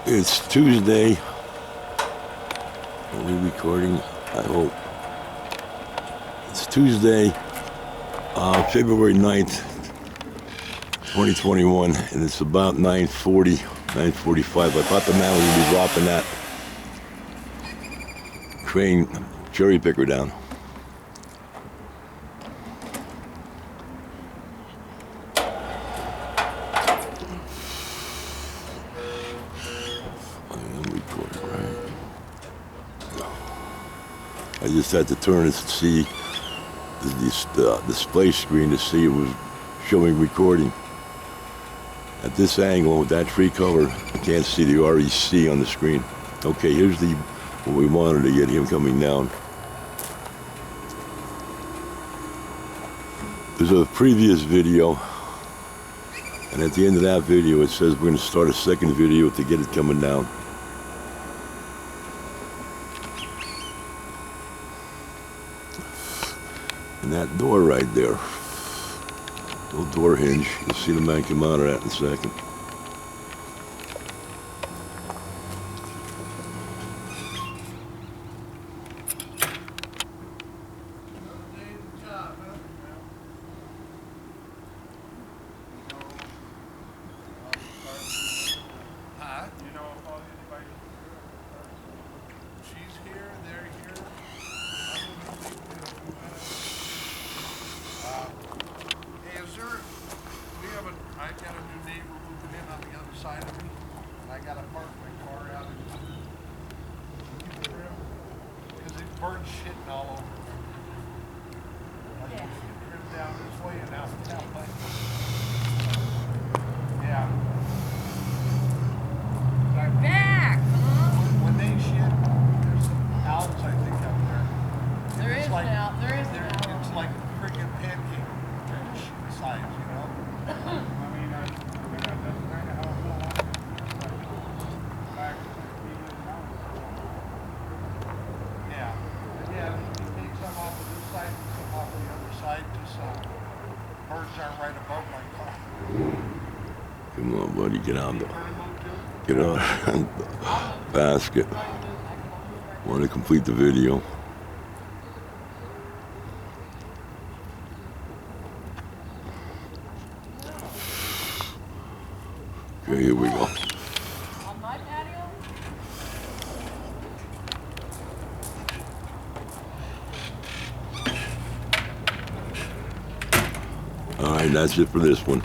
It's Tuesday. Are we recording? I hope. It's Tuesday, February 9th, 2021, and it's about 9:40, 9:45. I thought the man was going to be dropping that crane cherry picker down. I just had to turn it to see the display screen to see it was showing recording. At this angle, with that tree cover, I can't see the REC on the screen. Okay, here's what we wanted to get him coming down. There's a previous video, and at the end of that video, it says we're going to start a second video to get it coming down. And that door right there, little door hinge, you'll see the man come out of that in a second. I got a new neighbor moving in on the other side of me, and I got to park my car out in the room because it burns shitting all over. I can trim down this way and out that way. Yeah. You're back, huh? When they shit, there's some owls, I think, up there. There is like, an owl. There is an owl. It's like freaking pancake size, you know? Birds aren't right above my car. Come on, buddy, get on the basket. Want to complete the video. Okay, here we go. On my patio? All right, that's it for this one.